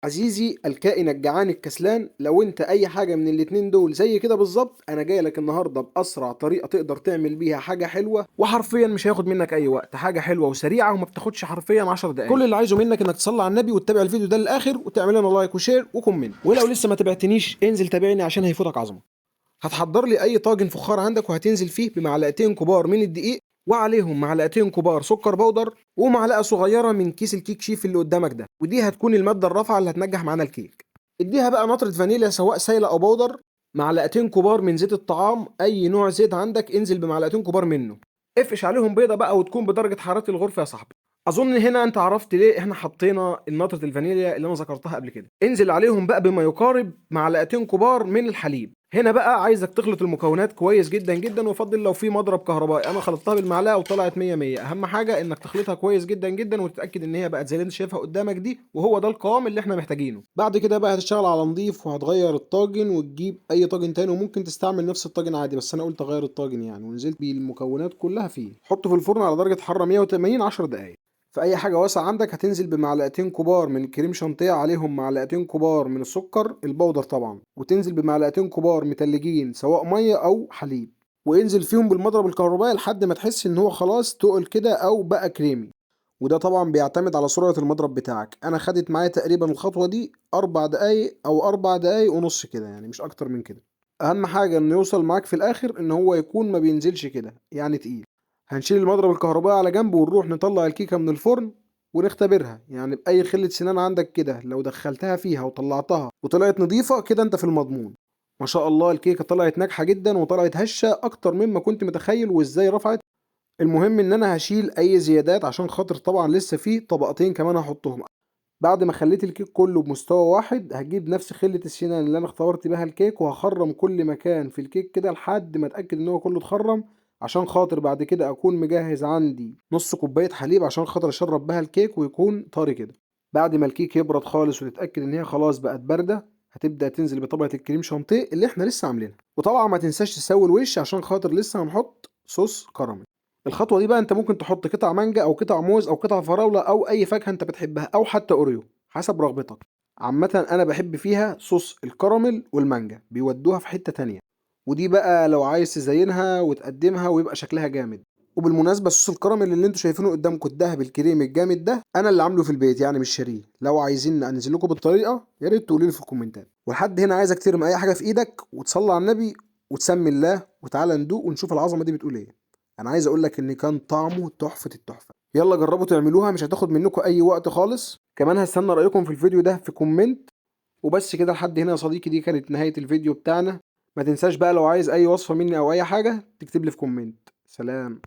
عزيزي الكائن الجعان الكسلان، لو انت اي حاجة من الاتنين دول زي كده بالظبط، انا جاي لك النهاردة باسرع طريقة تقدر تعمل بيها حاجة حلوة وحرفيا مش هياخد منك اي وقت. حاجة حلوة وسريعة وما بتاخدش حرفيا 10 دقايق. كل اللي عايزه منك انك تصلي على النبي وتتابع الفيديو ده للاخر وتعمل لنا لايك وشير وكومنت. ولو لسه ما تابعتنيش انزل تابعني عشان هيفوتك عظمة. هتحضر لي اي طاجن فخار عندك وهتنزل فيه بمعلقتين كبار من الدقيق، وعليهم معلقتين كبار سكر بودر، ومعلقه صغيره من كيس الكيك شيف اللي قدامك ده، ودي هتكون الماده الرافعه اللي هتنجح معانا الكيك. اديها بقى نطره فانيليا سواء سايله او بودر. معلقتين كبار من زيت الطعام، اي نوع زيت عندك انزل بمعلقتين كبار منه. افقش عليهم بيضه بقى وتكون بدرجه حراره الغرفه يا صاحبي. اظن هنا انت عرفت ليه احنا حطينا نطره الفانيليا اللي انا ذكرتها قبل كده. انزل عليهم بقى بما يقارب معلقتين كبار من الحليب. هنا بقى عايزك تخلط المكونات كويس جدا جدا، وفضل لو في مضرب كهربائي. انا خلطتها بالمعلقه وطلعت 100 100. اهم حاجه انك تخلطها كويس جدا جدا وتتاكد ان هي بقت زي اللي انت شايفها قدامك دي، وهو ده القوام اللي احنا محتاجينه. بعد كده بقى هتشتغل على نضيف وهتغير الطاجن وتجيب اي طاجن تاني، وممكن تستعمل نفس الطاجن عادي، بس انا قلت اغير الطاجن يعني، ونزلت بالمكونات كلها فيه. حطه في الفرن على درجه حراره 180 10 دقائق. في اي حاجه واسعه عندك هتنزل بمعلقتين كبار من الكريم شانتيه، عليهم معلقتين كبار من السكر البودر طبعا، وتنزل بمعلقتين كبار متلجين سواء ميه او حليب، وانزل فيهم بالمضرب الكهربائي لحد ما تحس ان هو خلاص تقل كده او بقى كريمي. وده طبعا بيعتمد على سرعه المضرب بتاعك. انا خدت معايا تقريبا الخطوه دي 4 دقايق او 4 دقايق ونص كده، يعني مش اكتر من كده. اهم حاجه انه يوصل معاك في الاخر ان هو يكون ما بينزلش كده يعني تقيل. هنشيل المضرب الكهربائي على جنب ونروح نطلع الكيكة من الفرن ونختبرها، يعني بأي خلة سنان عندك كده لو دخلتها فيها وطلعتها وطلعت نظيفة كده انت في المضمون. ما شاء الله الكيكة طلعت ناجحة جدا وطلعت هشة اكتر مما كنت متخيل. وازاي رفعت؟ المهم ان انا هشيل اي زيادات عشان خاطر طبعا لسه في طبقتين كمان هحطهم. بعد ما خليت الكيك كله بمستوى واحد هجيب نفس خلة السنان اللي انا اختبرت بيها الكيك وهخرم كل مكان في الكيك كده لحد ما اتاكد ان هو كله اتخرم، عشان خاطر بعد كده اكون مجهز عندي نص كوبايه حليب عشان خاطر اشرب بها الكيك ويكون طري كده. بعد ما الكيك يبرد خالص وتتاكد ان هي خلاص بقت بارده، هتبدا تنزل بطبقه الكريم شانتيه اللي احنا لسه عاملينها. وطبعا ما تنساش تسوي الوش عشان خاطر لسه هنحط صوص كراميل. الخطوه دي بقى انت ممكن تحط قطع مانجا او قطع موز او قطع فراوله او اي فاكهه انت بتحبها او حتى اوريو حسب رغبتك. عامة أنا بحب فيها صوص الكراميل والمانجا، بيودوها في حتة تانية. ودي بقى لو عايز تزينها وتقدمها ويبقى شكلها جامد. وبالمناسبة صوص الكراميل اللي انتوا شايفينه قدامكم الدهب الكريم الجامد ده أنا اللي عامله في البيت يعني مش شاريه. لو عايزين أنزل لكم بالطريقة يا ريت تقولوا لي في الكومنتات. ولحد هنا عايزك ترمي أي حاجة في إيدك وتصلي على النبي وتسمي الله وتعالى ندوق ونشوف العظمة دي بتقول إيه. أنا عايز أقول لك إن كان طعمه تحفة التحفة. يلا جربوا تعملوها، مش هتاخد منكم اي وقت خالص. كمان هستنى رايكم في الفيديو ده في كومنت. وبس كده لحد هنا يا صديقي، دي كانت نهاية الفيديو بتاعنا. ما تنساش بقى لو عايز اي وصفة مني او اي حاجة تكتب لي في كومنت. سلام.